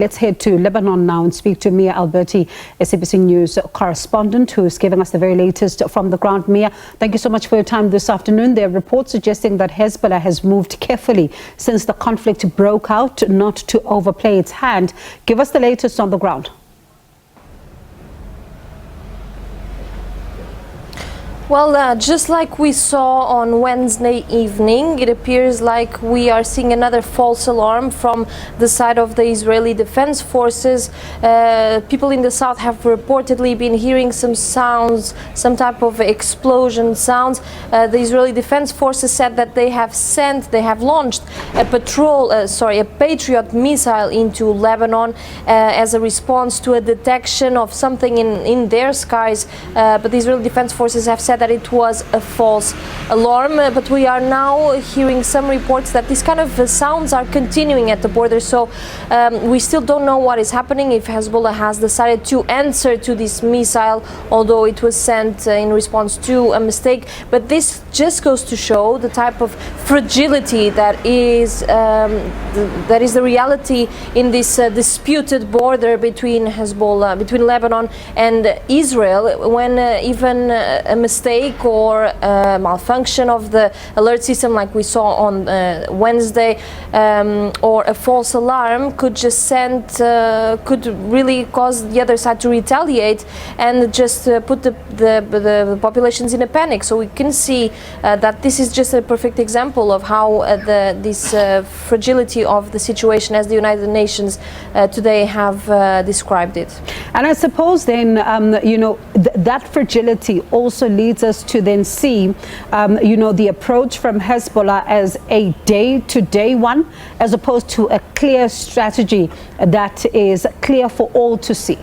Let's head to Lebanon now and speak to Mia Alberti, SABC News correspondent, who is giving us the very latest from the ground. Mia, thank you so much for your time this afternoon. There are reports suggesting that Hezbollah has moved carefully since the conflict broke out, not to overplay its hand. Give us the latest on the ground. Well, just like we saw on Wednesday evening, it appears like we are seeing another false alarm from the side of the Israeli Defense Forces. People in the south have reportedly been hearing some sounds, some type of explosion sounds. The Israeli Defense Forces said that they have launched a Patriot missile into Lebanon as a response to a detection of something in their skies. But the Israeli Defense Forces have said that it was a false alarm, but we are now hearing some reports that these kind of sounds are continuing at the border. So we still don't know what is happening, if Hezbollah has decided to answer to this missile, although it was sent in response to a mistake. But this just goes to show the type of fragility that is the reality in this disputed border between between Lebanon and Israel, when even a mistake or a malfunction of the alert system, like we saw on Wednesday, or a false alarm could just could really cause the other side to retaliate and just put the populations in a panic. So we can see that this is just a perfect example of how this fragility of the situation, as the United Nations today have described it. And I suppose then, that fragility also leads us to then see, the approach from Hezbollah as a day-to-day one, as opposed to a clear strategy that is clear for all to see.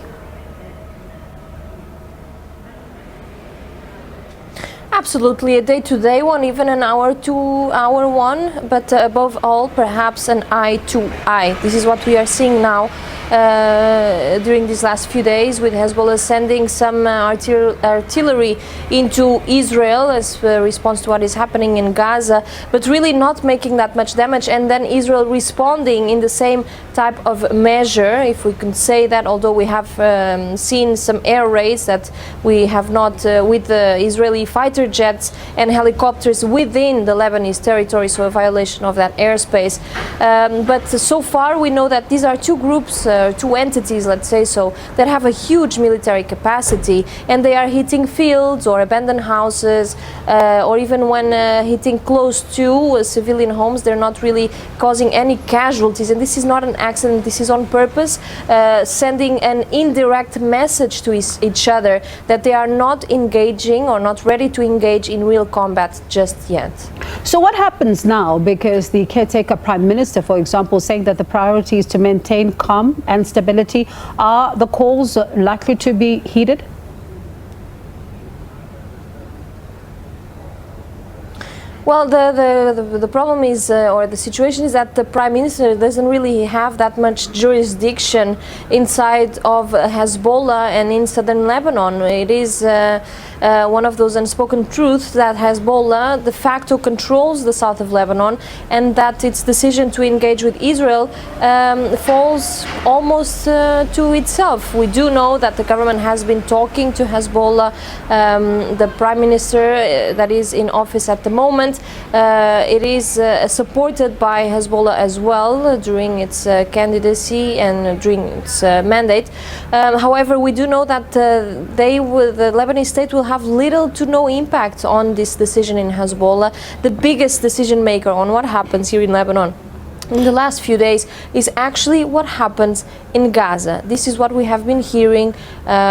Absolutely, a day-to-day one, even an hour-to-hour one, but above all, perhaps an eye-to-eye. This is what we are seeing now during these last few days, with Hezbollah sending some artillery into Israel as a response to what is happening in Gaza, but really not making that much damage, and then Israel responding in the same type of measure, if we can say that, although we have seen some air raids that we have not with the Israeli fighter jets and helicopters within the Lebanese territory, so a violation of that airspace. But so far we know that these are two groups, two entities, let's say so, that have a huge military capacity, and they are hitting fields or abandoned houses, or even when hitting close to civilian homes, they're not really causing any casualties. And this is not an accident, this is on purpose, sending an indirect message to each other that they are not engaging or not ready to engage in real combat just yet. So what happens now? Because the caretaker Prime Minister, for example, saying that the priority is to maintain calm and stability. Are the calls likely to be heeded? Well, the problem is, or the situation is, that the Prime Minister doesn't really have that much jurisdiction inside of Hezbollah and in southern Lebanon. It is one of those unspoken truths that Hezbollah de facto controls the south of Lebanon, and that its decision to engage with Israel falls almost to itself. We do know that the government has been talking to Hezbollah. The Prime Minister that is in office at the moment, it is supported by Hezbollah as well during its candidacy and during its mandate. However, we do know that the Lebanese state will have little to no impact on this decision in Hezbollah. The biggest decision maker on what happens here in Lebanon in the last few days is actually what happens in Gaza. This is what we have been hearing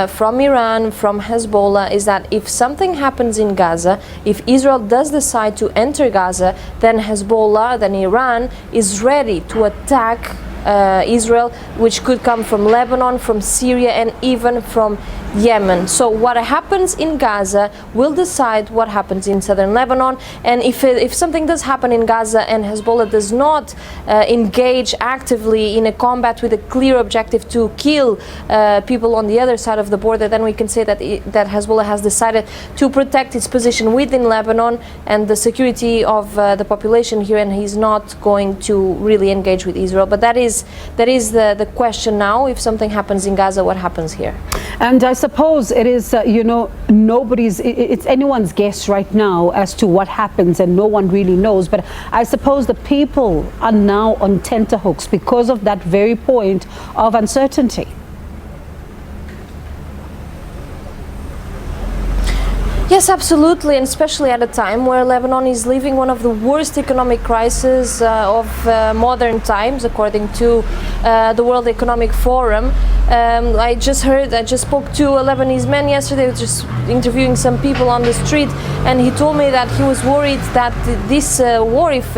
from Iran, from Hezbollah, is that if something happens in Gaza, if Israel does decide to enter Gaza, then Hezbollah, then Iran is ready to attack Israel, which could come from Lebanon, from Syria, and even from Yemen. So what happens in Gaza will decide what happens in southern Lebanon. And if something does happen in Gaza and Hezbollah does not engage actively in a combat with a clear objective to kill people on the other side of the border, then we can say that that Hezbollah has decided to protect its position within Lebanon and the security of the population here, and he's not going to really engage with Israel. But that is is the question now. If something happens in Gaza, what happens here? And I suppose it is, it's anyone's guess right now as to what happens, and no one really knows. But I suppose the people are now on tenterhooks because of that very point of uncertainty. Yes, absolutely, and especially at a time where Lebanon is living one of the worst economic crises of modern times, according to the World Economic Forum. I just spoke to a Lebanese man yesterday, just interviewing some people on the street, and he told me that he was worried that this war, if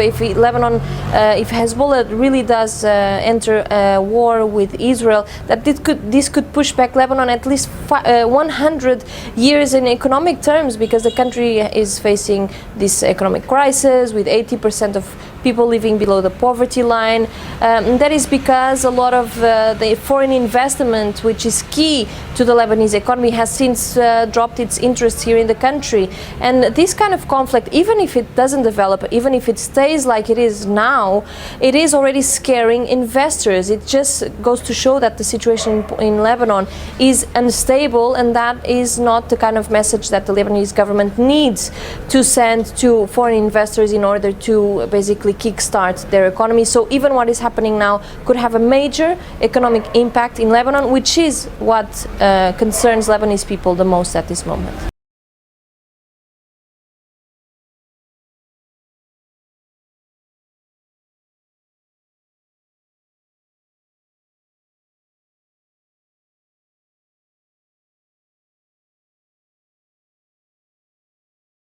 Hezbollah really does enter a war with Israel, that this could push back Lebanon at least 100 years in economic terms, because the country is facing this economic crisis with 80% of people living below the poverty line. That is because a lot of the foreign investment, which is key to the Lebanese economy, has since dropped its interest here in the country. And this kind of conflict, even if it doesn't develop, even if it stays like it is now, it is already scaring investors. It just goes to show that the situation in Lebanon is unstable, and that is not the kind of message that the Lebanese government needs to send to foreign investors in order to basically kickstart their economy. So even what is happening now could have a major economic impact in Lebanon, which is what concerns Lebanese people the most at this moment.